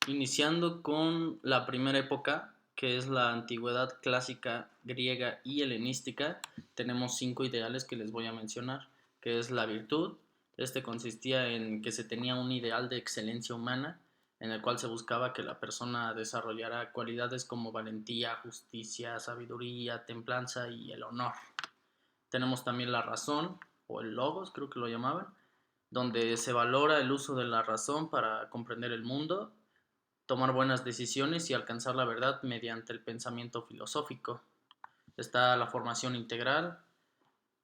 Iniciando con la primera época, que es la antigüedad clásica griega y helenística, tenemos 5 ideales que les voy a mencionar, que es la virtud. Este consistía en que se tenía un ideal de excelencia humana, en el cual se buscaba que la persona desarrollara cualidades como valentía, justicia, sabiduría, templanza y el honor. Tenemos también la razón, o el logos, creo que lo llamaban, donde se valora el uso de la razón para comprender el mundo, tomar buenas decisiones y alcanzar la verdad mediante el pensamiento filosófico. Está la formación integral.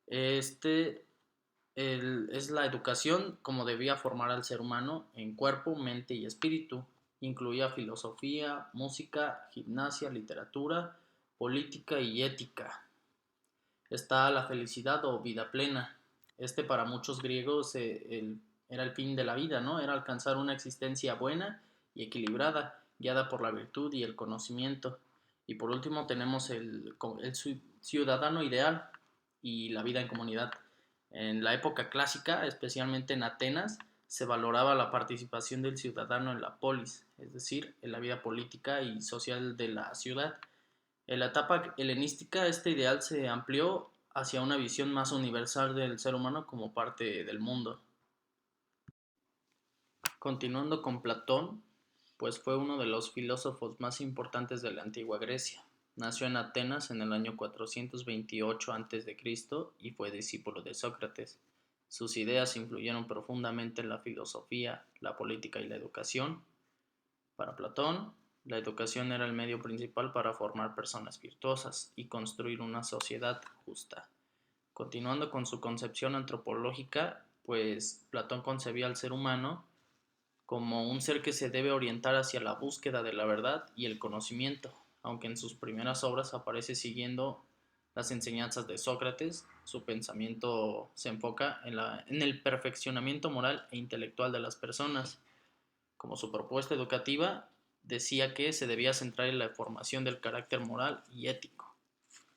Este es la educación como debía formar al ser humano en cuerpo, mente y espíritu. Incluía filosofía, música, gimnasia, literatura, política y ética. Está la felicidad o vida plena. Para muchos griegos era el fin de la vida, ¿no? Era alcanzar una existencia buena y equilibrada, guiada por la virtud y el conocimiento. Y por último tenemos el ciudadano ideal y la vida en comunidad. En la época clásica, especialmente en Atenas, se valoraba la participación del ciudadano en la polis, es decir, en la vida política y social de la ciudad. En la etapa helenística, este ideal se amplió hacia una visión más universal del ser humano como parte del mundo. Continuando con Platón, pues fue uno de los filósofos más importantes de la antigua Grecia. Nació en Atenas en el año 428 a.C. y fue discípulo de Sócrates. Sus ideas influyeron profundamente en la filosofía, la política y la educación. Para Platón, la educación era el medio principal para formar personas virtuosas y construir una sociedad justa. Continuando con su concepción antropológica, pues Platón concebía al ser humano como un ser que se debe orientar hacia la búsqueda de la verdad y el conocimiento, aunque en sus primeras obras aparece siguiendo las enseñanzas de Sócrates. Su pensamiento se enfoca en el perfeccionamiento moral e intelectual de las personas. Como su propuesta educativa, decía que se debía centrar en la formación del carácter moral y ético.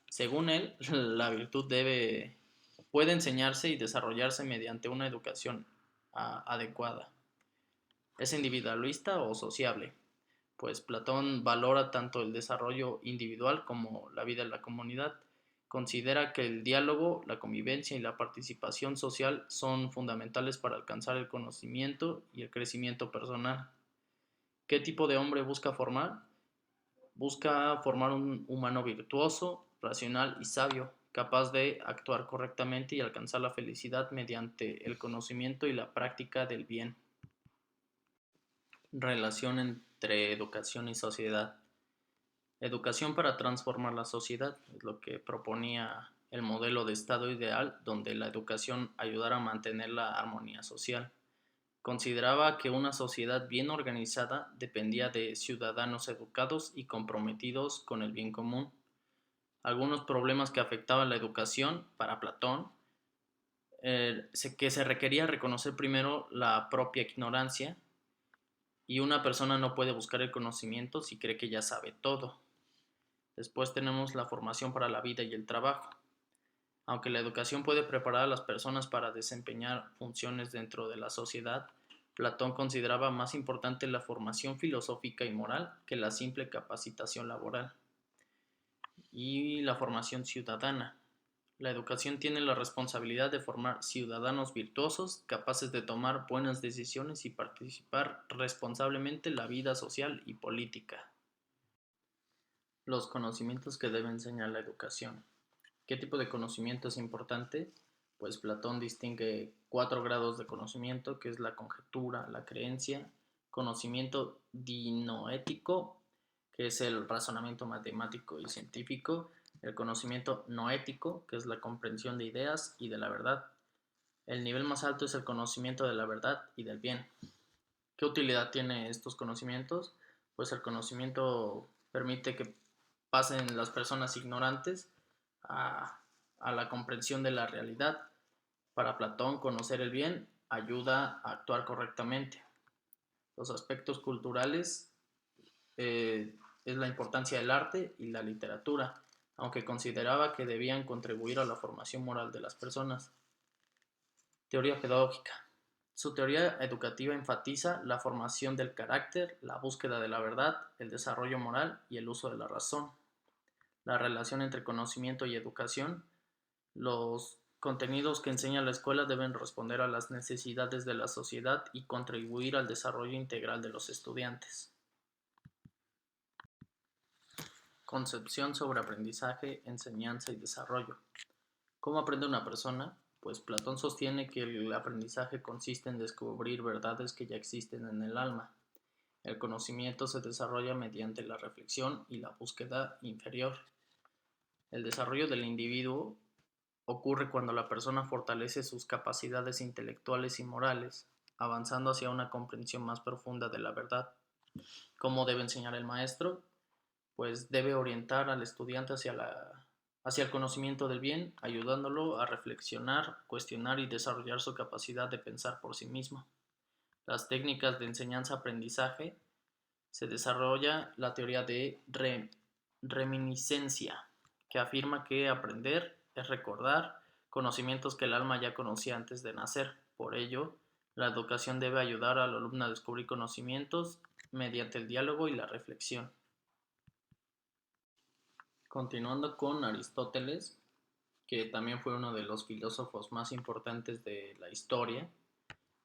Según él, la virtud puede enseñarse y desarrollarse mediante una educación adecuada. ¿Es individualista o sociable? Pues Platón valora tanto el desarrollo individual como la vida en la comunidad. Considera que el diálogo, la convivencia y la participación social son fundamentales para alcanzar el conocimiento y el crecimiento personal. ¿Qué tipo de hombre busca formar? Busca formar un humano virtuoso, racional y sabio, capaz de actuar correctamente y alcanzar la felicidad mediante el conocimiento y la práctica del bien. Relación entre educación y sociedad. Educación para transformar la sociedad es lo que proponía el modelo de Estado ideal, donde la educación ayudara a mantener la armonía social. Consideraba que una sociedad bien organizada dependía de ciudadanos educados y comprometidos con el bien común. Algunos problemas que afectaban la educación para Platón, que se requería reconocer primero la propia ignorancia, y una persona no puede buscar el conocimiento si cree que ya sabe todo. Después tenemos la formación para la vida y el trabajo. Aunque la educación puede preparar a las personas para desempeñar funciones dentro de la sociedad, Platón consideraba más importante la formación filosófica y moral que la simple capacitación laboral. Y la formación ciudadana. La educación tiene la responsabilidad de formar ciudadanos virtuosos, capaces de tomar buenas decisiones y participar responsablemente en la vida social y política. Los conocimientos que debe enseñar la educación. ¿Qué tipo de conocimiento es importante? Pues Platón distingue 4 grados de conocimiento, que es la conjetura, la creencia, conocimiento dinoético, que es el razonamiento matemático y científico, el conocimiento noético, que es la comprensión de ideas y de la verdad. El nivel más alto es el conocimiento de la verdad y del bien. ¿Qué utilidad tienen estos conocimientos? Pues el conocimiento permite que pasen las personas ignorantes a, a la comprensión de la realidad. Para Platón, conocer el bien ayuda a actuar correctamente. Los aspectos culturales es la importancia del arte y la literatura, aunque consideraba que debían contribuir a la formación moral de las personas. Teoría pedagógica. Su teoría educativa enfatiza la formación del carácter, la búsqueda de la verdad, el desarrollo moral y el uso de la razón. La relación entre conocimiento y educación. Los contenidos que enseña la escuela deben responder a las necesidades de la sociedad y contribuir al desarrollo integral de los estudiantes. Concepción sobre aprendizaje, enseñanza y desarrollo. ¿Cómo aprende una persona? Pues Platón sostiene que el aprendizaje consiste en descubrir verdades que ya existen en el alma. El conocimiento se desarrolla mediante la reflexión y la búsqueda inferior. El desarrollo del individuo ocurre cuando la persona fortalece sus capacidades intelectuales y morales, avanzando hacia una comprensión más profunda de la verdad. ¿Cómo debe enseñar el maestro? Pues debe orientar al estudiante hacia el conocimiento del bien, ayudándolo a reflexionar, cuestionar y desarrollar su capacidad de pensar por sí mismo. Las técnicas de enseñanza-aprendizaje. Se desarrolla la teoría de reminiscencia, que afirma que aprender es recordar conocimientos que el alma ya conocía antes de nacer. Por ello, la educación debe ayudar al alumno a descubrir conocimientos mediante el diálogo y la reflexión. Continuando con Aristóteles, que también fue uno de los filósofos más importantes de la historia.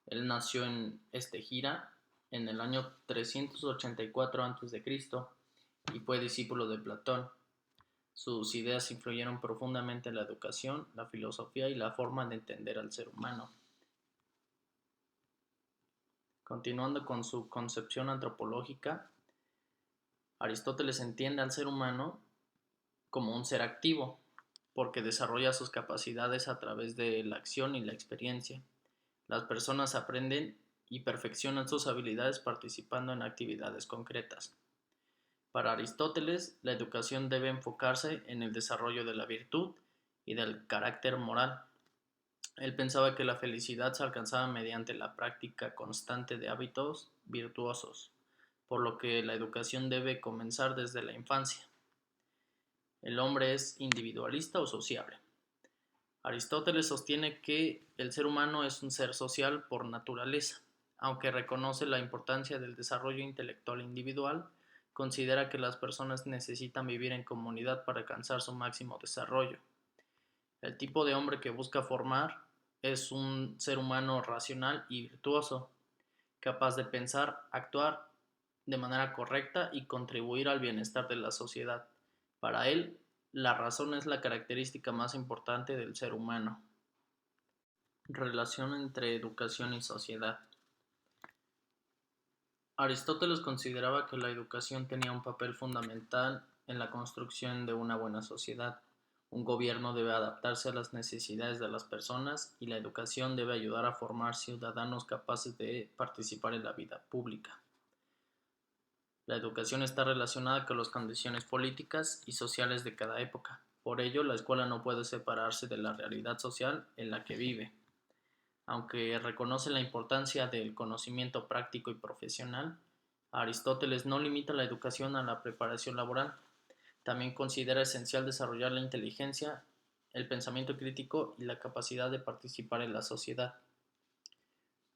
Él nació en Estegira en el año 384 a.C. y fue discípulo de Platón. Sus ideas influyeron profundamente en la educación, la filosofía y la forma de entender al ser humano. Continuando con su concepción antropológica, Aristóteles entiende al ser humano como un ser activo, porque desarrolla sus capacidades a través de la acción y la experiencia. Las personas aprenden y perfeccionan sus habilidades participando en actividades concretas. Para Aristóteles, la educación debe enfocarse en el desarrollo de la virtud y del carácter moral. Él pensaba que la felicidad se alcanzaba mediante la práctica constante de hábitos virtuosos, por lo que la educación debe comenzar desde la infancia. ¿El hombre es individualista o sociable? Aristóteles sostiene que el ser humano es un ser social por naturaleza, aunque reconoce la importancia del desarrollo intelectual individual. Considera que las personas necesitan vivir en comunidad para alcanzar su máximo desarrollo. El tipo de hombre que busca formar es un ser humano racional y virtuoso, capaz de pensar, actuar de manera correcta y contribuir al bienestar de la sociedad. Para él, la razón es la característica más importante del ser humano. Relación entre educación y sociedad. Aristóteles consideraba que la educación tenía un papel fundamental en la construcción de una buena sociedad. Un gobierno debe adaptarse a las necesidades de las personas y la educación debe ayudar a formar ciudadanos capaces de participar en la vida pública. La educación está relacionada con las condiciones políticas y sociales de cada época. Por ello, la escuela no puede separarse de la realidad social en la que vive. Aunque reconoce la importancia del conocimiento práctico y profesional, Aristóteles no limita la educación a la preparación laboral. También considera esencial desarrollar la inteligencia, el pensamiento crítico y la capacidad de participar en la sociedad.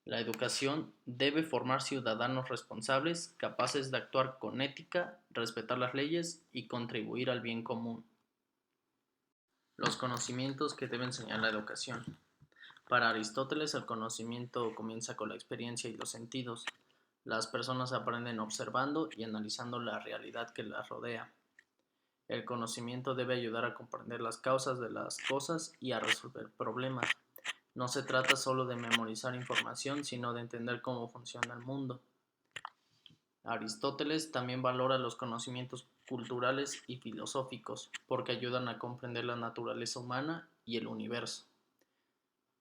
La educación debe formar ciudadanos responsables, capaces de actuar con ética, respetar las leyes y contribuir al bien común. Los conocimientos que debe enseñar la educación. Para Aristóteles, el conocimiento comienza con la experiencia y los sentidos. Las personas aprenden observando y analizando la realidad que las rodea. El conocimiento debe ayudar a comprender las causas de las cosas y a resolver problemas. No se trata solo de memorizar información, sino de entender cómo funciona el mundo. Aristóteles también valora los conocimientos culturales y filosóficos, porque ayudan a comprender la naturaleza humana y el universo.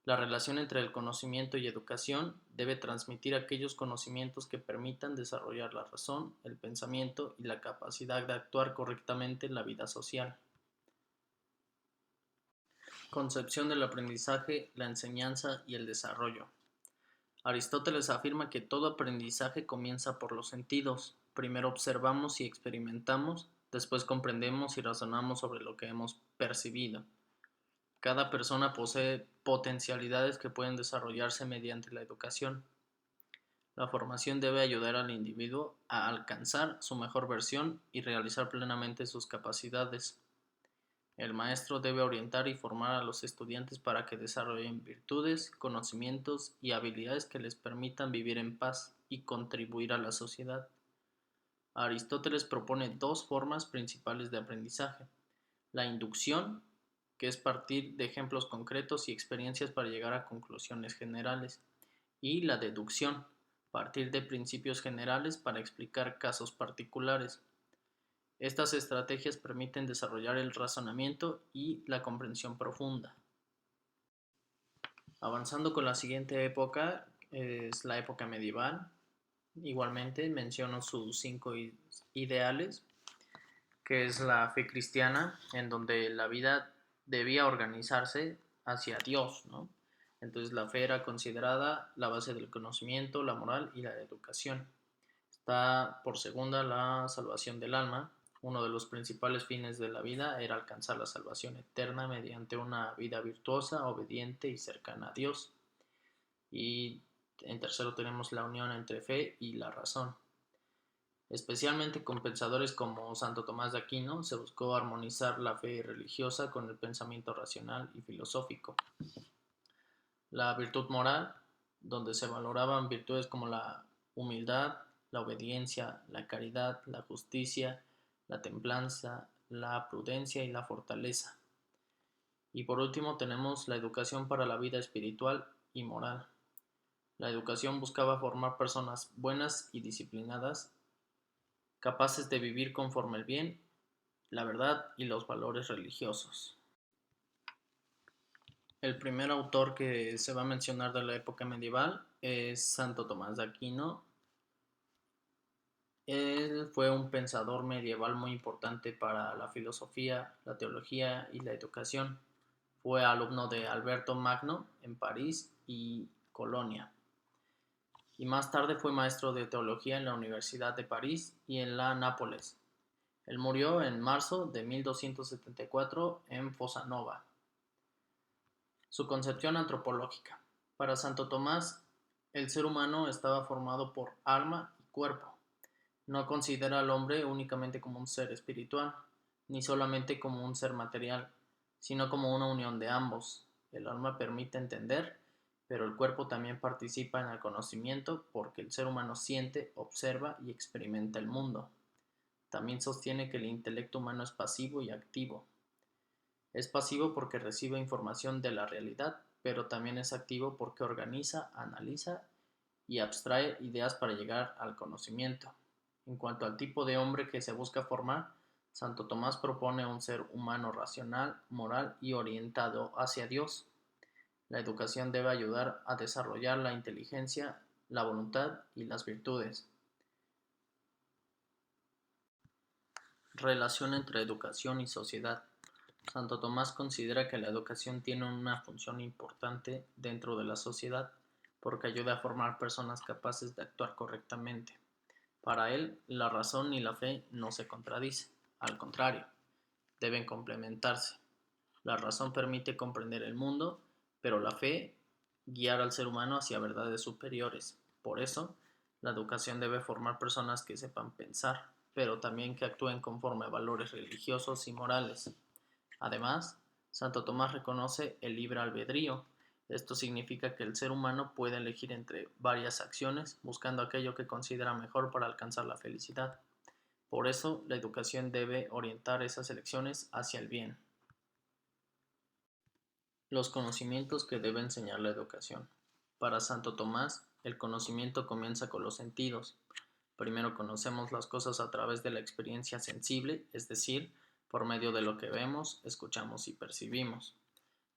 La relación entre el conocimiento y educación debe transmitir aquellos conocimientos que permitan desarrollar la razón, el pensamiento y la capacidad de actuar correctamente en la vida social. Concepción del aprendizaje, la enseñanza y el desarrollo. Aristóteles afirma que todo aprendizaje comienza por los sentidos. Primero observamos y experimentamos, después comprendemos y razonamos sobre lo que hemos percibido. Cada persona posee potencialidades que pueden desarrollarse mediante la educación. La formación debe ayudar al individuo a alcanzar su mejor versión y realizar plenamente sus capacidades. El maestro debe orientar y formar a los estudiantes para que desarrollen virtudes, conocimientos y habilidades que les permitan vivir en paz y contribuir a la sociedad. Aristóteles propone dos formas principales de aprendizaje: la inducción, que es partir de ejemplos concretos y experiencias para llegar a conclusiones generales, y la deducción, partir de principios generales para explicar casos particulares. Estas estrategias permiten desarrollar el razonamiento y la comprensión profunda. Avanzando con la siguiente época, es la época medieval. Igualmente menciono sus cinco ideales, que es la fe cristiana, en donde la vida debía organizarse hacia Dios, ¿no? Entonces la fe era considerada la base del conocimiento, la moral y la educación. Está por segunda la salvación del alma. Uno de los principales fines de la vida era alcanzar la salvación eterna mediante una vida virtuosa, obediente y cercana a Dios. Y en tercero tenemos la unión entre fe y la razón. Especialmente con pensadores como Santo Tomás de Aquino, se buscó armonizar la fe religiosa con el pensamiento racional y filosófico. La virtud moral, donde se valoraban virtudes como la humildad, la obediencia, la caridad, la justicia, la templanza, la prudencia y la fortaleza. Y por último tenemos la educación para la vida espiritual y moral. La educación buscaba formar personas buenas y disciplinadas, capaces de vivir conforme el bien, la verdad y los valores religiosos. El primer autor que se va a mencionar de la época medieval es Santo Tomás de Aquino. Él fue un pensador medieval muy importante para la filosofía, la teología y la educación. Fue alumno de Alberto Magno en París y Colonia. Y más tarde fue maestro de teología en la Universidad de París y en la Nápoles. Él murió en marzo de 1274 en Fossanova. Su concepción antropológica. Para Santo Tomás, el ser humano estaba formado por alma y cuerpo. No considera al hombre únicamente como un ser espiritual, ni solamente como un ser material, sino como una unión de ambos. El alma permite entender, pero el cuerpo también participa en el conocimiento porque el ser humano siente, observa y experimenta el mundo. También sostiene que el intelecto humano es pasivo y activo. Es pasivo porque recibe información de la realidad, pero también es activo porque organiza, analiza y abstrae ideas para llegar al conocimiento. En cuanto al tipo de hombre que se busca formar, Santo Tomás propone un ser humano racional, moral y orientado hacia Dios. La educación debe ayudar a desarrollar la inteligencia, la voluntad y las virtudes. Relación entre educación y sociedad. Santo Tomás considera que la educación tiene una función importante dentro de la sociedad porque ayuda a formar personas capaces de actuar correctamente. Para él, la razón y la fe no se contradicen, al contrario, deben complementarse. La razón permite comprender el mundo, pero la fe guiar al ser humano hacia verdades superiores. Por eso, la educación debe formar personas que sepan pensar, pero también que actúen conforme a valores religiosos y morales. Además, Santo Tomás reconoce el libre albedrío. Esto significa que el ser humano puede elegir entre varias acciones, buscando aquello que considera mejor para alcanzar la felicidad. Por eso, la educación debe orientar esas elecciones hacia el bien. Los conocimientos que debe enseñar la educación. Para Santo Tomás, el conocimiento comienza con los sentidos. Primero conocemos las cosas a través de la experiencia sensible, es decir, por medio de lo que vemos, escuchamos y percibimos.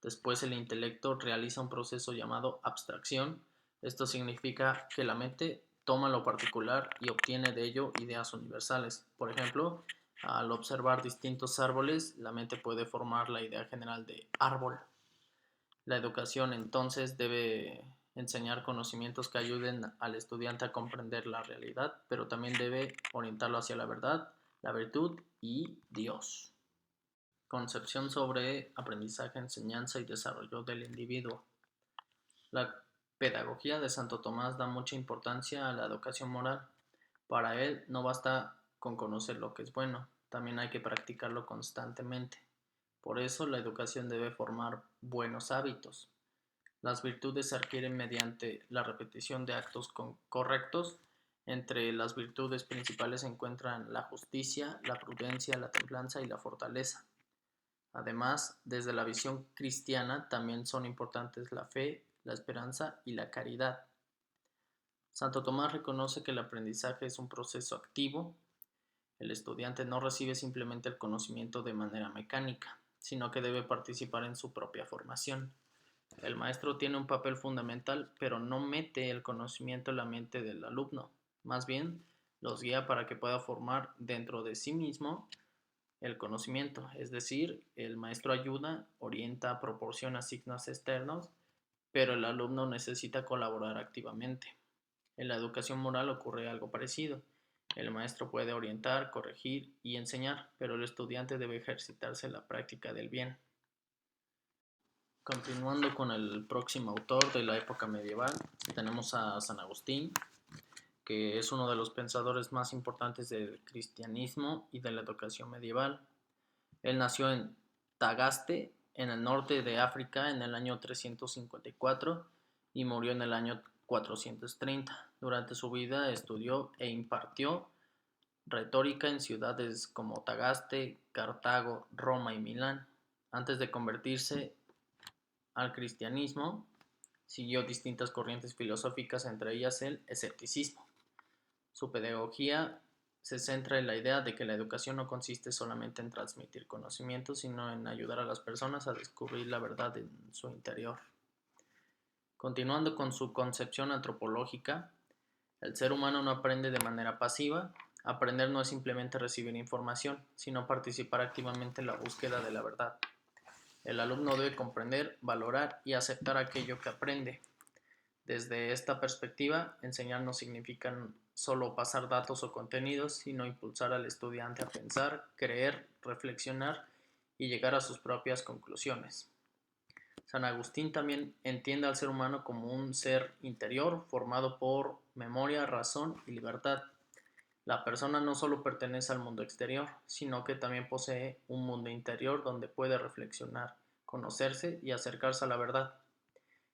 Después el intelecto realiza un proceso llamado abstracción. Esto significa que la mente toma lo particular y obtiene de ello ideas universales. Por ejemplo, al observar distintos árboles, la mente puede formar la idea general de árbol. La educación entonces debe enseñar conocimientos que ayuden al estudiante a comprender la realidad, pero también debe orientarlo hacia la verdad, la virtud y Dios. Concepción sobre aprendizaje, enseñanza y desarrollo del individuo. La pedagogía de Santo Tomás da mucha importancia a la educación moral. Para él no basta con conocer lo que es bueno, también hay que practicarlo constantemente. Por eso la educación debe formar buenos hábitos. Las virtudes se adquieren mediante la repetición de actos correctos. Entre las virtudes principales se encuentran la justicia, la prudencia, la templanza y la fortaleza. Además, desde la visión cristiana también son importantes la fe, la esperanza y la caridad. Santo Tomás reconoce que el aprendizaje es un proceso activo. El estudiante no recibe simplemente el conocimiento de manera mecánica, sino que debe participar en su propia formación. El maestro tiene un papel fundamental, pero no mete el conocimiento en la mente del alumno. Más bien, los guía para que pueda formar dentro de sí mismo el conocimiento. Es decir, el maestro ayuda, orienta, proporciona signos externos, pero el alumno necesita colaborar activamente. En la educación moral ocurre algo parecido. El maestro puede orientar, corregir y enseñar, pero el estudiante debe ejercitarse en la práctica del bien. Continuando con el próximo autor de la época medieval, tenemos a San Agustín, que es uno de los pensadores más importantes del cristianismo y de la educación medieval. Él nació en Tagaste, en el norte de África, en el año 354 y murió en el año 430. Durante su vida estudió e impartió retórica en ciudades como Tagaste, Cartago, Roma y Milán. Antes de convertirse al cristianismo, siguió distintas corrientes filosóficas, entre ellas el escepticismo. Su pedagogía se centra en la idea de que la educación no consiste solamente en transmitir conocimientos, sino en ayudar a las personas a descubrir la verdad en su interior. Continuando con su concepción antropológica, el ser humano no aprende de manera pasiva. Aprender no es simplemente recibir información, sino participar activamente en la búsqueda de la verdad. El alumno debe comprender, valorar y aceptar aquello que aprende. Desde esta perspectiva, enseñar no significa solo pasar datos o contenidos, sino impulsar al estudiante a pensar, creer, reflexionar y llegar a sus propias conclusiones. San Agustín también entiende al ser humano como un ser interior formado por memoria, razón y libertad. La persona no solo pertenece al mundo exterior, sino que también posee un mundo interior donde puede reflexionar, conocerse y acercarse a la verdad.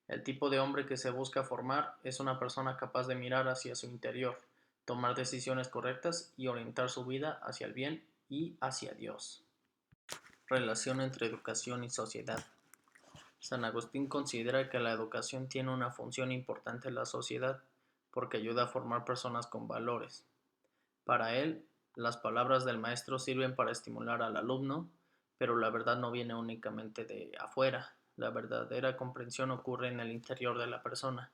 El tipo de hombre que se busca formar es una persona capaz de mirar hacia su interior, tomar decisiones correctas y orientar su vida hacia el bien y hacia Dios. Relación entre educación y sociedad. San Agustín considera que la educación tiene una función importante en la sociedad porque ayuda a formar personas con valores. Para él, las palabras del maestro sirven para estimular al alumno, pero la verdad no viene únicamente de afuera. La verdadera comprensión ocurre en el interior de la persona.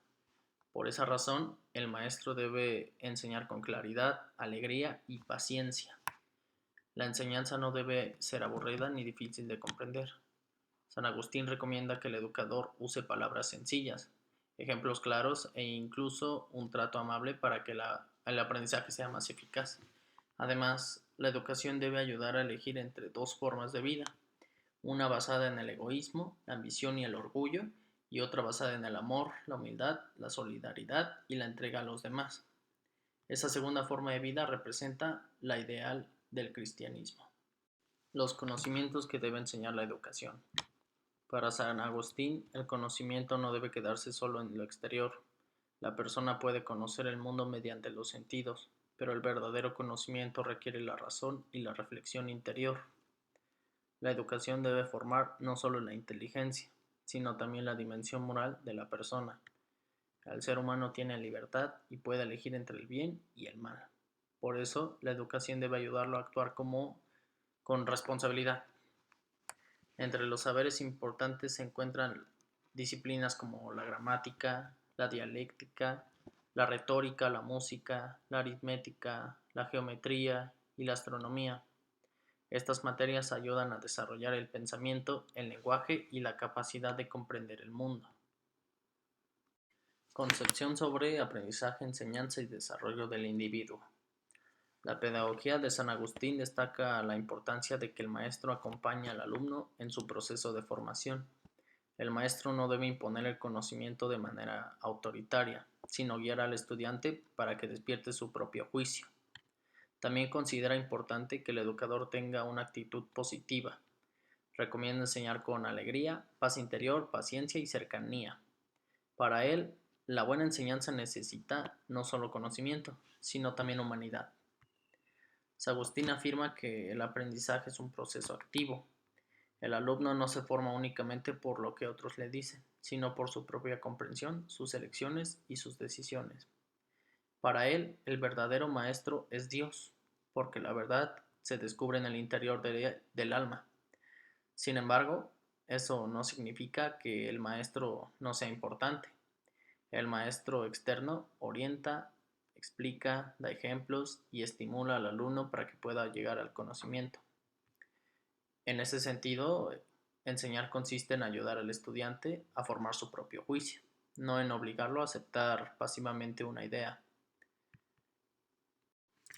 Por esa razón, el maestro debe enseñar con claridad, alegría y paciencia. La enseñanza no debe ser aburrida ni difícil de comprender. San Agustín recomienda que el educador use palabras sencillas, ejemplos claros e incluso un trato amable para que el aprendizaje sea más eficaz. Además, la educación debe ayudar a elegir entre dos formas de vida, una basada en el egoísmo, la ambición y el orgullo, y otra basada en el amor, la humildad, la solidaridad y la entrega a los demás. Esa segunda forma de vida representa la ideal del cristianismo. Los conocimientos que debe enseñar la educación. Para San Agustín, el conocimiento no debe quedarse solo en lo exterior. La persona puede conocer el mundo mediante los sentidos, pero el verdadero conocimiento requiere la razón y la reflexión interior. La educación debe formar no solo la inteligencia, sino también la dimensión moral de la persona. El ser humano tiene libertad y puede elegir entre el bien y el mal. Por eso, la educación debe ayudarlo a actuar con responsabilidad. Entre los saberes importantes se encuentran disciplinas como la gramática, la dialéctica, la retórica, la música, la aritmética, la geometría y la astronomía. Estas materias ayudan a desarrollar el pensamiento, el lenguaje y la capacidad de comprender el mundo. Concepción sobre aprendizaje, enseñanza y desarrollo del individuo. La pedagogía de San Agustín destaca la importancia de que el maestro acompañe al alumno en su proceso de formación. El maestro no debe imponer el conocimiento de manera autoritaria, sino guiar al estudiante para que despierte su propio juicio. También considera importante que el educador tenga una actitud positiva. Recomienda enseñar con alegría, paz interior, paciencia y cercanía. Para él, la buena enseñanza necesita no solo conocimiento, sino también humanidad. Sagustín afirma que el aprendizaje es un proceso activo. El alumno no se forma únicamente por lo que otros le dicen, sino por su propia comprensión, sus elecciones y sus decisiones. Para él, el verdadero maestro es Dios, porque la verdad se descubre en el interior del alma. Sin embargo, eso no significa que el maestro no sea importante. El maestro externo orienta, explica, da ejemplos y estimula al alumno para que pueda llegar al conocimiento. En ese sentido, enseñar consiste en ayudar al estudiante a formar su propio juicio, no en obligarlo a aceptar pasivamente una idea.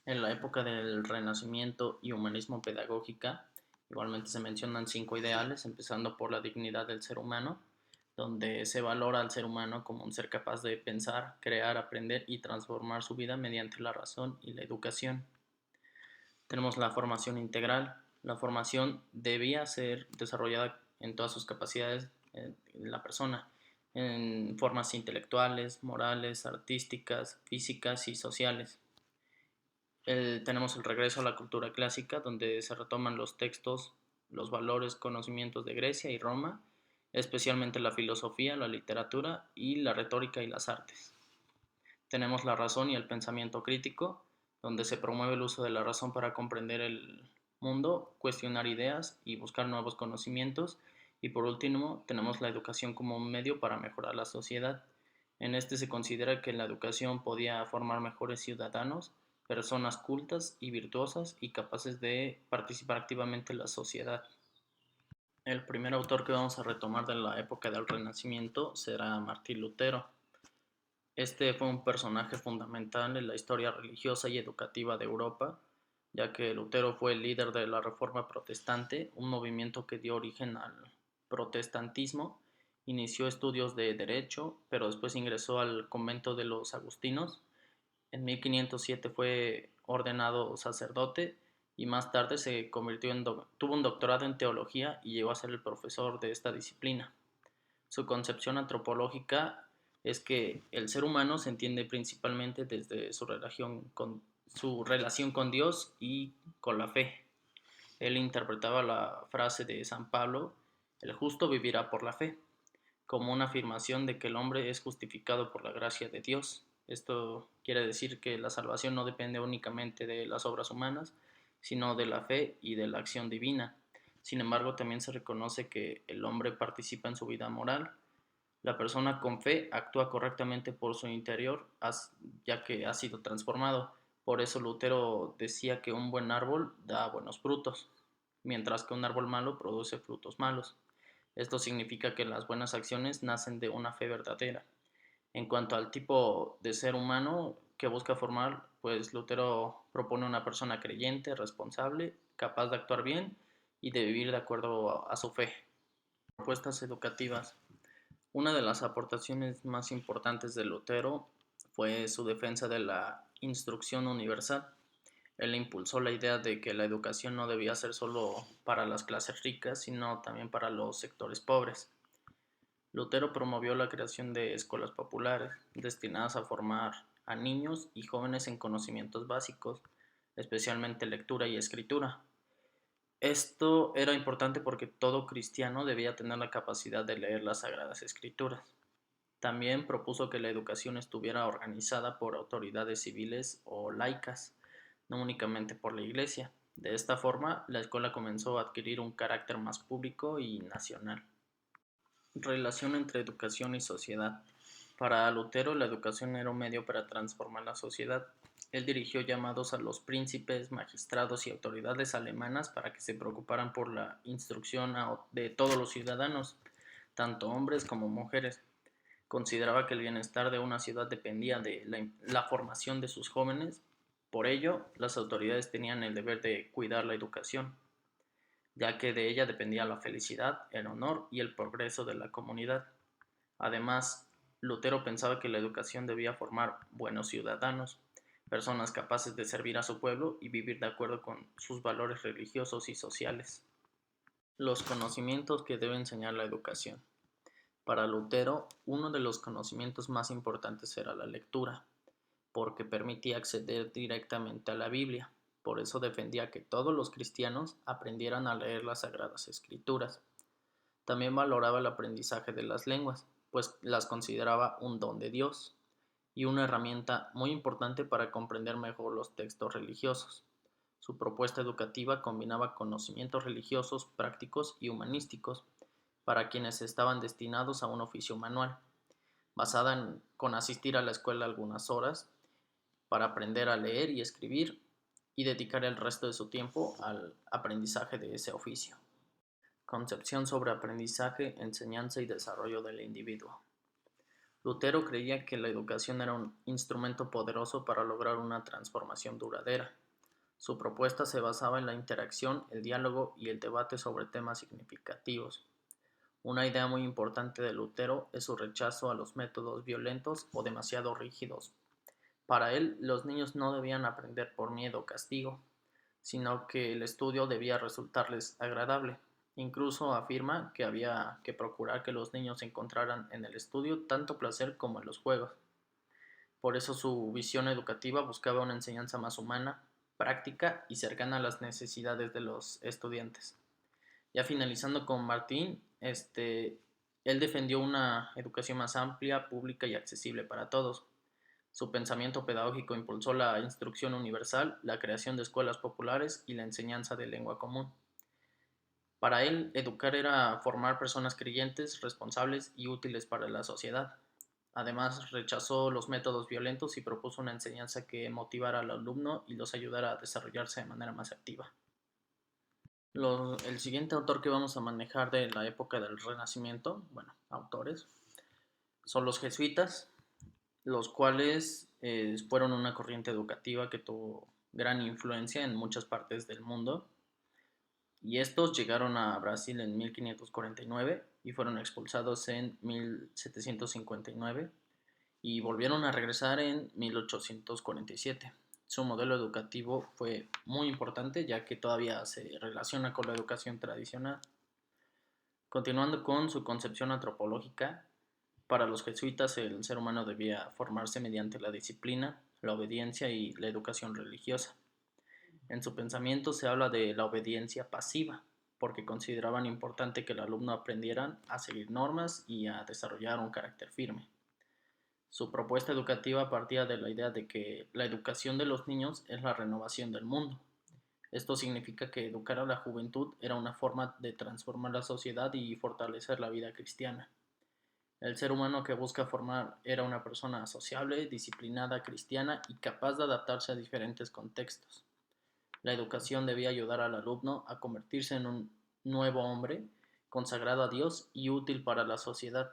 En la época del Renacimiento y humanismo pedagógica, igualmente se mencionan 5 ideales, empezando por la dignidad del ser humano, donde se valora al ser humano como un ser capaz de pensar, crear, aprender y transformar su vida mediante la razón y la educación. Tenemos la formación integral. La formación debía ser desarrollada en todas sus capacidades en la persona, en formas intelectuales, morales, artísticas, físicas y sociales. Tenemos el regreso a la cultura clásica, donde se retoman los textos, los valores, conocimientos de Grecia y Roma, especialmente la filosofía, la literatura y la retórica y las artes. Tenemos la razón y el pensamiento crítico, donde se promueve el uso de la razón para comprender el mundo, cuestionar ideas y buscar nuevos conocimientos. Y por último, tenemos la educación como un medio para mejorar la sociedad. En este se considera que la educación podía formar mejores ciudadanos, personas cultas y virtuosas y capaces de participar activamente en la sociedad. El primer autor que vamos a retomar de la época del Renacimiento será Martín Lutero. Este fue un personaje fundamental en la historia religiosa y educativa de Europa, ya que Lutero fue el líder de la Reforma Protestante, un movimiento que dio origen al protestantismo. Inició estudios de derecho, pero después ingresó al convento de los agustinos. En 1507 fue ordenado sacerdote y más tarde se convirtió tuvo un doctorado en teología y llegó a ser el profesor de esta disciplina. Su concepción antropológica es que el ser humano se entiende principalmente desde su relación con Dios y con la fe. Él interpretaba la frase de San Pablo, el justo vivirá por la fe, como una afirmación de que el hombre es justificado por la gracia de Dios. Esto quiere decir que la salvación no depende únicamente de las obras humanas, sino de la fe y de la acción divina. Sin embargo, también se reconoce que el hombre participa en su vida moral. La persona con fe actúa correctamente por su interior, ya que ha sido transformado. Por eso Lutero decía que un buen árbol da buenos frutos, mientras que un árbol malo produce frutos malos. Esto significa que las buenas acciones nacen de una fe verdadera. En cuanto al tipo de ser humano que busca formar, pues Lutero propone una persona creyente, responsable, capaz de actuar bien y de vivir de acuerdo a su fe. Propuestas educativas. Una de las aportaciones más importantes de Lutero fue su defensa de la instrucción universal. Él impulsó la idea de que la educación no debía ser solo para las clases ricas, sino también para los sectores pobres. Lutero promovió la creación de escuelas populares, destinadas a formar a niños y jóvenes en conocimientos básicos, especialmente lectura y escritura. Esto era importante porque todo cristiano debía tener la capacidad de leer las Sagradas Escrituras. También propuso que la educación estuviera organizada por autoridades civiles o laicas, no únicamente por la Iglesia. De esta forma, la escuela comenzó a adquirir un carácter más público y nacional. Relación entre educación y sociedad. Para Lutero, la educación era un medio para transformar la sociedad. Él dirigió llamados a los príncipes, magistrados y autoridades alemanas para que se preocuparan por la instrucción de todos los ciudadanos, tanto hombres como mujeres. Consideraba que el bienestar de una ciudad dependía de la formación de sus jóvenes, Por ello, las autoridades tenían el deber de cuidar la educación, ya que de ella dependía la felicidad, el honor y el progreso de la comunidad. Además, Lutero pensaba que la educación debía formar buenos ciudadanos, personas capaces de servir a su pueblo y vivir de acuerdo con sus valores religiosos y sociales. Los conocimientos que debe enseñar la educación. Para Lutero, uno de los conocimientos más importantes era la lectura, porque permitía acceder directamente a la Biblia. Por eso defendía que todos los cristianos aprendieran a leer las Sagradas Escrituras. También valoraba el aprendizaje de las lenguas, pues las consideraba un don de Dios y una herramienta muy importante para comprender mejor los textos religiosos. Su propuesta educativa combinaba conocimientos religiosos, prácticos y humanísticos para quienes estaban destinados a un oficio manual, basada con asistir a la escuela algunas horas para aprender a leer y escribir y dedicar el resto de su tiempo al aprendizaje de ese oficio. Concepción sobre aprendizaje, enseñanza y desarrollo del individuo. Lutero creía que la educación era un instrumento poderoso para lograr una transformación duradera. Su propuesta se basaba en la interacción, el diálogo y el debate sobre temas significativos. Una idea muy importante de Lutero es su rechazo a los métodos violentos o demasiado rígidos. Para él, los niños no debían aprender por miedo o castigo, sino que el estudio debía resultarles agradable. Incluso afirma que había que procurar que los niños encontraran en el estudio tanto placer como en los juegos. Por eso su visión educativa buscaba una enseñanza más humana, práctica y cercana a las necesidades de los estudiantes. Ya finalizando con Martín, él defendió una educación más amplia, pública y accesible para todos. Su pensamiento pedagógico impulsó la instrucción universal, la creación de escuelas populares y la enseñanza de lengua común. Para él, educar era formar personas creyentes, responsables y útiles para la sociedad. Además, rechazó los métodos violentos y propuso una enseñanza que motivara al alumno y los ayudara a desarrollarse de manera más activa. El siguiente autor que vamos a manejar de la época del Renacimiento, autores, son los jesuitas, los cuales fueron una corriente educativa que tuvo gran influencia en muchas partes del mundo. Y estos llegaron a Brasil en 1549 y fueron expulsados en 1759 y volvieron a regresar en 1847. Su modelo educativo fue muy importante ya que todavía se relaciona con la educación tradicional. Continuando con su concepción antropológica, para los jesuitas el ser humano debía formarse mediante la disciplina, la obediencia y la educación religiosa. En su pensamiento se habla de la obediencia pasiva, porque consideraban importante que el alumno aprendiera a seguir normas y a desarrollar un carácter firme. Su propuesta educativa partía de la idea de que la educación de los niños es la renovación del mundo. Esto significa que educar a la juventud era una forma de transformar la sociedad y fortalecer la vida cristiana. El ser humano que busca formar era una persona sociable, disciplinada, cristiana y capaz de adaptarse a diferentes contextos. La educación debía ayudar al alumno a convertirse en un nuevo hombre, consagrado a Dios y útil para la sociedad.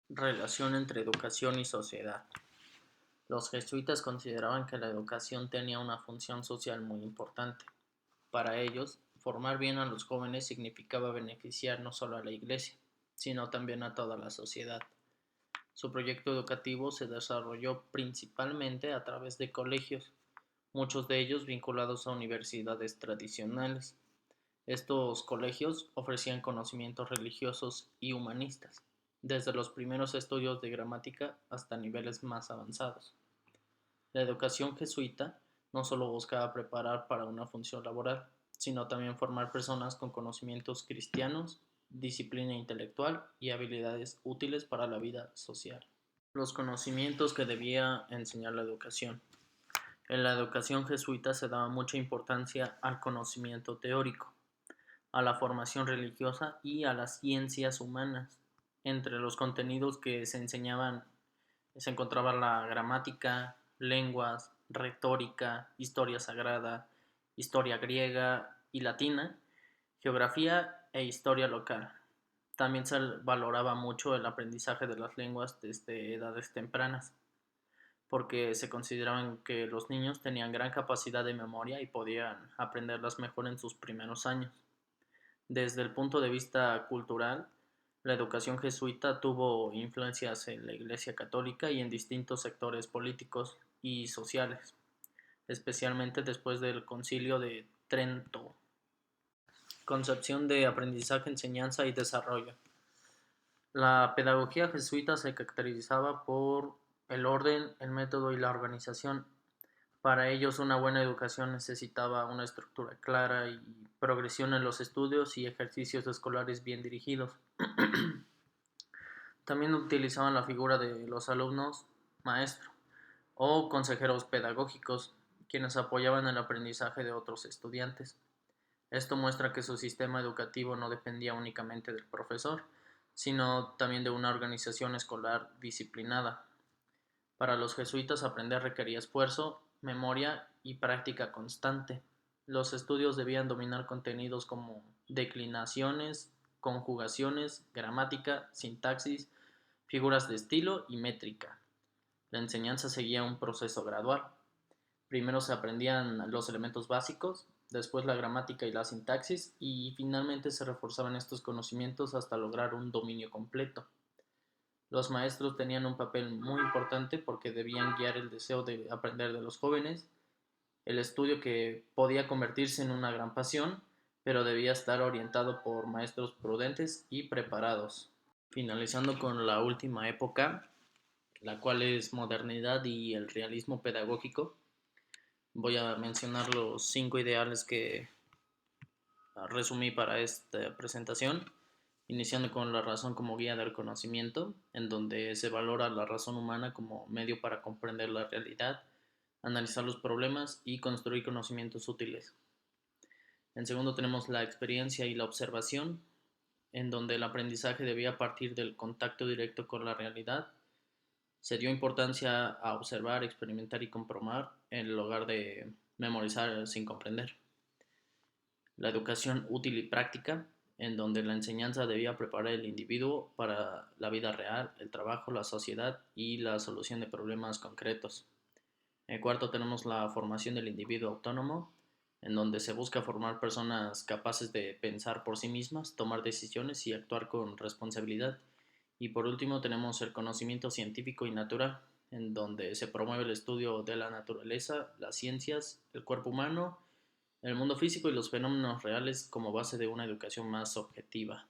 Relación entre educación y sociedad. Los jesuitas consideraban que la educación tenía una función social muy importante. Para ellos, formar bien a los jóvenes significaba beneficiar no solo a la Iglesia, sino también a toda la sociedad. Su proyecto educativo se desarrolló principalmente a través de colegios, muchos de ellos vinculados a universidades tradicionales. Estos colegios ofrecían conocimientos religiosos y humanistas, desde los primeros estudios de gramática hasta niveles más avanzados. La educación jesuita no solo buscaba preparar para una función laboral, sino también formar personas con conocimientos cristianos, disciplina intelectual y habilidades útiles para la vida social. Los conocimientos que debía enseñar la educación. En la educación jesuita se daba mucha importancia al conocimiento teórico, a la formación religiosa y a las ciencias humanas. Entre los contenidos que se enseñaban se encontraba la gramática, lenguas, retórica, historia sagrada, historia griega y latina, geografía e historia local. También se valoraba mucho el aprendizaje de las lenguas desde edades tempranas. porque se consideraban que los niños tenían gran capacidad de memoria y podían aprenderlas mejor en sus primeros años. Desde el punto de vista cultural, la educación jesuita tuvo influencias en la Iglesia Católica y en distintos sectores políticos y sociales, especialmente después del Concilio de Trento. Concepción de aprendizaje, enseñanza y desarrollo. La pedagogía jesuita se caracterizaba por el orden, el método y la organización. Para ellos, una buena educación necesitaba una estructura clara y progresión en los estudios y ejercicios escolares bien dirigidos. También utilizaban la figura de los alumnos maestro o consejeros pedagógicos, quienes apoyaban el aprendizaje de otros estudiantes. Esto muestra que su sistema educativo no dependía únicamente del profesor, sino también de una organización escolar disciplinada. Para los jesuitas aprender requería esfuerzo, memoria y práctica constante. Los estudios debían dominar contenidos como declinaciones, conjugaciones, gramática, sintaxis, figuras de estilo y métrica. La enseñanza seguía un proceso gradual. Primero se aprendían los elementos básicos, después la gramática y la sintaxis, y finalmente se reforzaban estos conocimientos hasta lograr un dominio completo. Los maestros tenían un papel muy importante porque debían guiar el deseo de aprender de los jóvenes, el estudio que podía convertirse en una gran pasión, pero debía estar orientado por maestros prudentes y preparados. Finalizando con la última época, la cual es modernidad y el realismo pedagógico, voy a mencionar los 5 ideales que resumí para esta presentación, iniciando con la razón como guía del conocimiento, en donde se valora la razón humana como medio para comprender la realidad, analizar los problemas y construir conocimientos útiles. En segundo tenemos la experiencia y la observación, en donde el aprendizaje debía partir del contacto directo con la realidad. Se dio importancia a observar, experimentar y comprobar en lugar de memorizar sin comprender. La educación útil y práctica, en donde la enseñanza debía preparar al individuo para la vida real, el trabajo, la sociedad y la solución de problemas concretos. En cuarto tenemos la formación del individuo autónomo, en donde se busca formar personas capaces de pensar por sí mismas, tomar decisiones y actuar con responsabilidad. Y por último tenemos el conocimiento científico y natural, en donde se promueve el estudio de la naturaleza, las ciencias, el cuerpo humano, el mundo físico y los fenómenos reales como base de una educación más objetiva.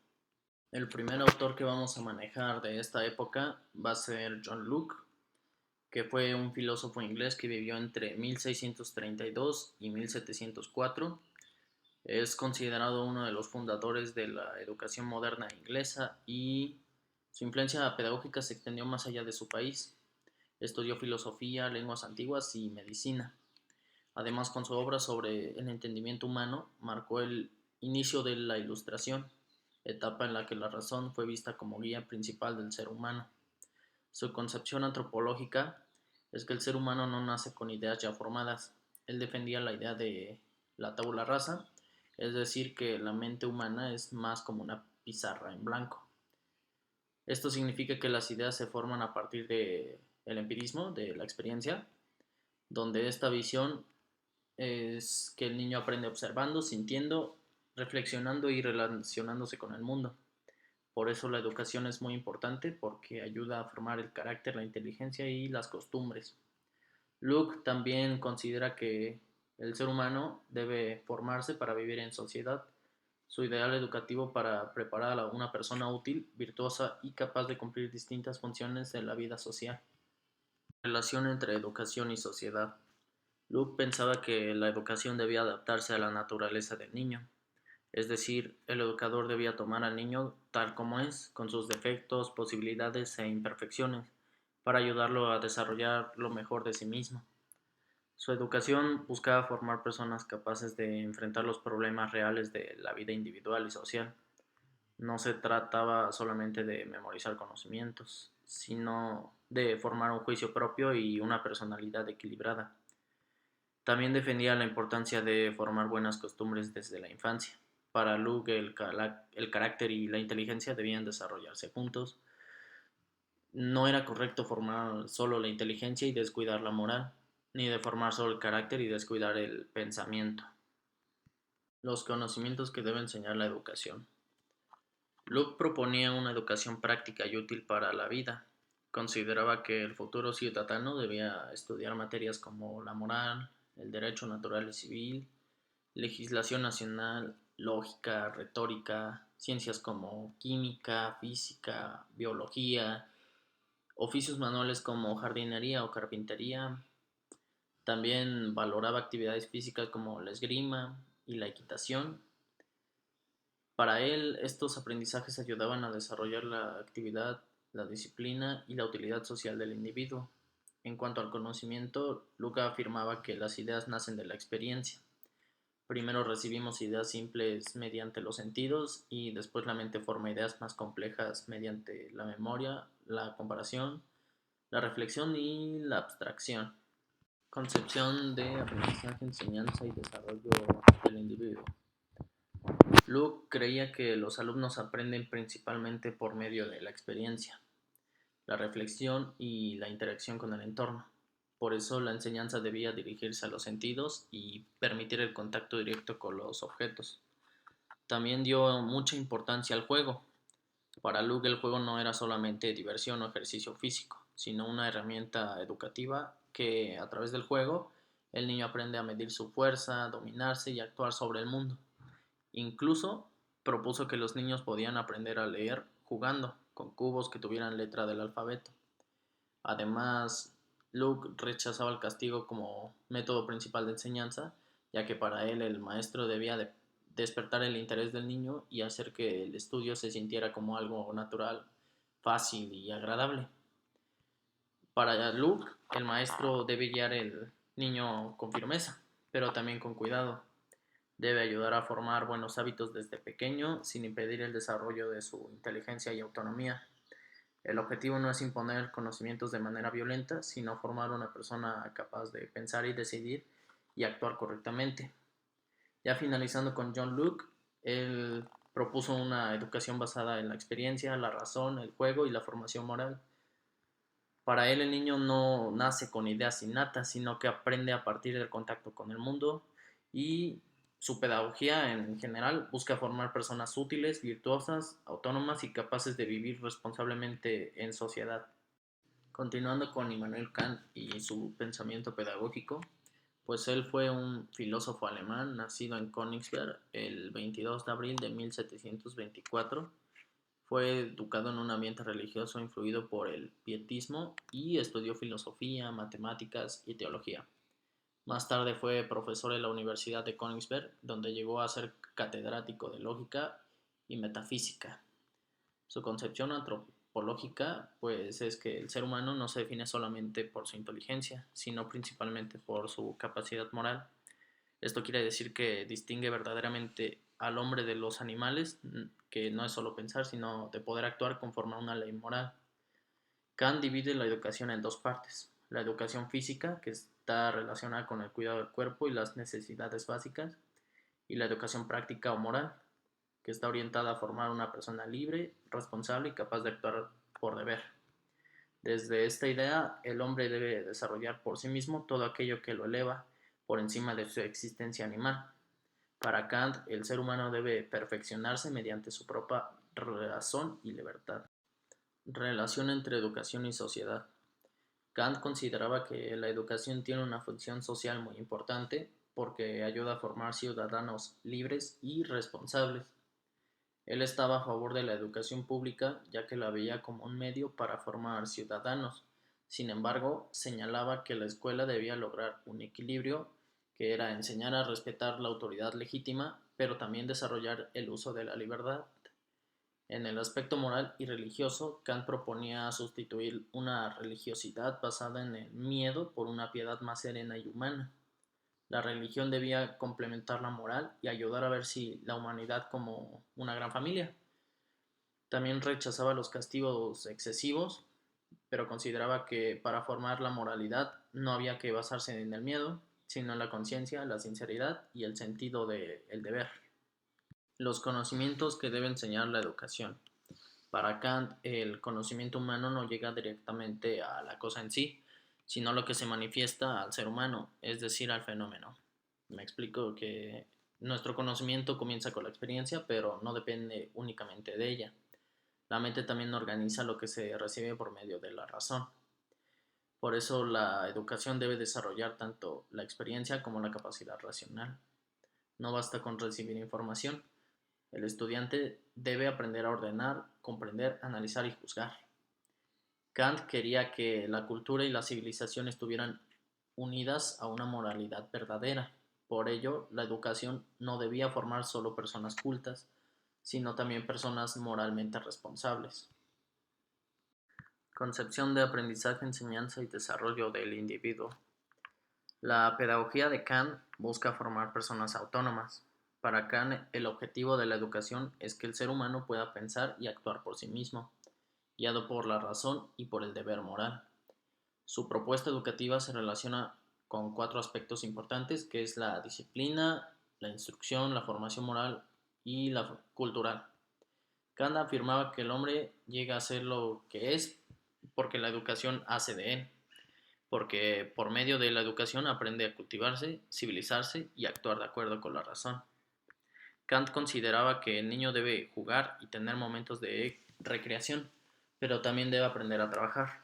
El primer autor que vamos a manejar de esta época va a ser John Locke, que fue un filósofo inglés que vivió entre 1632 y 1704. Es considerado uno de los fundadores de la educación moderna inglesa y su influencia pedagógica se extendió más allá de su país. Estudió filosofía, lenguas antiguas y medicina. Además, con su obra sobre el entendimiento humano, marcó el inicio de la Ilustración, etapa en la que la razón fue vista como guía principal del ser humano. Su concepción antropológica es que el ser humano no nace con ideas ya formadas. Él defendía la idea de la tabula rasa, es decir, que la mente humana es más como una pizarra en blanco. Esto significa que las ideas se forman a partir del empirismo, de la experiencia, donde esta visión es que el niño aprende observando, sintiendo, reflexionando y relacionándose con el mundo. Por eso la educación es muy importante porque ayuda a formar el carácter, la inteligencia y las costumbres. Luke también considera que el ser humano debe formarse para vivir en sociedad. Su ideal educativo para preparar a una persona útil, virtuosa y capaz de cumplir distintas funciones en la vida social. Relación entre educación y sociedad. Luke pensaba que la educación debía adaptarse a la naturaleza del niño, es decir, el educador debía tomar al niño tal como es, con sus defectos, posibilidades e imperfecciones, para ayudarlo a desarrollar lo mejor de sí mismo. Su educación buscaba formar personas capaces de enfrentar los problemas reales de la vida individual y social. No se trataba solamente de memorizar conocimientos, sino de formar un juicio propio y una personalidad equilibrada. También defendía la importancia de formar buenas costumbres desde la infancia. Para Luke, el carácter y la inteligencia debían desarrollarse juntos. No era correcto formar solo la inteligencia y descuidar la moral, ni de formar solo el carácter y descuidar el pensamiento. Los conocimientos que debe enseñar la educación. Luke proponía una educación práctica y útil para la vida. Consideraba que el futuro ciudadano debía estudiar materias como la moral, el derecho natural y civil, legislación nacional, lógica, retórica, ciencias como química, física, biología, oficios manuales como jardinería o carpintería. También valoraba actividades físicas como la esgrima y la equitación. Para él, estos aprendizajes ayudaban a desarrollar la actividad, la disciplina y la utilidad social del individuo. En cuanto al conocimiento, Luca afirmaba que las ideas nacen de la experiencia. Primero recibimos ideas simples mediante los sentidos y después la mente forma ideas más complejas mediante la memoria, la comparación, la reflexión y la abstracción. Concepción de aprendizaje, enseñanza y desarrollo del individuo. Luke creía que los alumnos aprenden principalmente por medio de la experiencia, la reflexión y la interacción con el entorno. Por eso la enseñanza debía dirigirse a los sentidos y permitir el contacto directo con los objetos. También dio mucha importancia al juego. Para Luke el juego no era solamente diversión o ejercicio físico, sino una herramienta educativa que a través del juego el niño aprende a medir su fuerza, dominarse y actuar sobre el mundo. Incluso propuso que los niños podían aprender a leer jugando con cubos que tuvieran letra del alfabeto. Además, Luke rechazaba el castigo como método principal de enseñanza, ya que para él el maestro debía despertar el interés del niño y hacer que el estudio se sintiera como algo natural, fácil y agradable. Para Luke, el maestro debe guiar al niño con firmeza, pero también con cuidado. Debe ayudar a formar buenos hábitos desde pequeño sin impedir el desarrollo de su inteligencia y autonomía. El objetivo no es imponer conocimientos de manera violenta, sino formar una persona capaz de pensar y decidir y actuar correctamente. Ya finalizando con John Locke, él propuso una educación basada en la experiencia, la razón, el juego y la formación moral. Para él el niño no nace con ideas innatas, sino que aprende a partir del contacto con el mundo y su pedagogía en general busca formar personas útiles, virtuosas, autónomas y capaces de vivir responsablemente en sociedad. Continuando con Immanuel Kant y su pensamiento pedagógico, pues él fue un filósofo alemán nacido en Königsberg el 22 de abril de 1724. Fue educado en un ambiente religioso influido por el pietismo y estudió filosofía, matemáticas y teología. Más tarde fue profesor en la Universidad de Königsberg, donde llegó a ser catedrático de lógica y metafísica. Su concepción antropológica pues es que el ser humano no se define solamente por su inteligencia, sino principalmente por su capacidad moral. Esto quiere decir que distingue verdaderamente al hombre de los animales, que no es solo pensar, sino de poder actuar conforme a una ley moral. Kant divide la educación en dos partes: la educación física, que está relacionada con el cuidado del cuerpo y las necesidades básicas, y la educación práctica o moral, que está orientada a formar una persona libre, responsable y capaz de actuar por deber. Desde esta idea, el hombre debe desarrollar por sí mismo todo aquello que lo eleva por encima de su existencia animal. Para Kant, el ser humano debe perfeccionarse mediante su propia razón y libertad. Relación entre educación y sociedad. Kant consideraba que la educación tiene una función social muy importante porque ayuda a formar ciudadanos libres y responsables. Él estaba a favor de la educación pública ya que la veía como un medio para formar ciudadanos. Sin embargo, señalaba que la escuela debía lograr un equilibrio, que era enseñar a respetar la autoridad legítima, pero también desarrollar el uso de la libertad. En el aspecto moral y religioso, Kant proponía sustituir una religiosidad basada en el miedo por una piedad más serena y humana. La religión debía complementar la moral y ayudar a ver si la humanidad como una gran familia. También rechazaba los castigos excesivos, pero consideraba que para formar la moralidad no había que basarse en el miedo, sino en la conciencia, la sinceridad y el sentido del deber. Los conocimientos que debe enseñar la educación. Para Kant, el conocimiento humano no llega directamente a la cosa en sí, sino lo que se manifiesta al ser humano, es decir, al fenómeno. Me explico que nuestro conocimiento comienza con la experiencia, pero no depende únicamente de ella. La mente también organiza lo que se recibe por medio de la razón. Por eso la educación debe desarrollar tanto la experiencia como la capacidad racional. No basta con recibir información. El estudiante debe aprender a ordenar, comprender, analizar y juzgar. Kant quería que la cultura y la civilización estuvieran unidas a una moralidad verdadera. Por ello, la educación no debía formar solo personas cultas, sino también personas moralmente responsables. Concepción de aprendizaje, enseñanza y desarrollo del individuo. La pedagogía de Kant busca formar personas autónomas. Para Kant, el objetivo de la educación es que el ser humano pueda pensar y actuar por sí mismo, guiado por la razón y por el deber moral. Su propuesta educativa se relaciona con cuatro aspectos importantes, que es la disciplina, la instrucción, la formación moral y la cultural. Kant afirmaba que el hombre llega a ser lo que es porque la educación hace de él, porque por medio de la educación aprende a cultivarse, civilizarse y actuar de acuerdo con la razón. Kant consideraba que el niño debe jugar y tener momentos de recreación, pero también debe aprender a trabajar.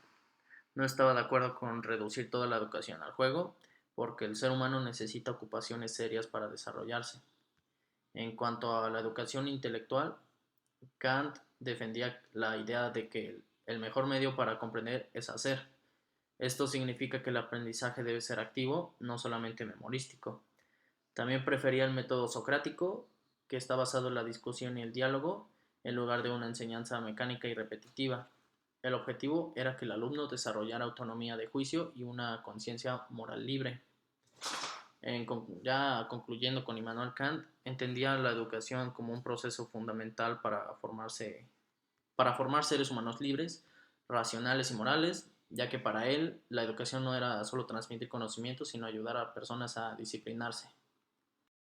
No estaba de acuerdo con reducir toda la educación al juego, porque el ser humano necesita ocupaciones serias para desarrollarse. En cuanto a la educación intelectual, Kant defendía la idea de que el mejor medio para comprender es hacer. Esto significa que el aprendizaje debe ser activo, no solamente memorístico. También prefería el método socrático, que está basado en la discusión y el diálogo, en lugar de una enseñanza mecánica y repetitiva. El objetivo era que el alumno desarrollara autonomía de juicio y una conciencia moral libre. Ya concluyendo con Immanuel Kant, entendía la educación como un proceso fundamental para formar seres humanos libres, racionales y morales, ya que para él la educación no era solo transmitir conocimientos, sino ayudar a personas a disciplinarse.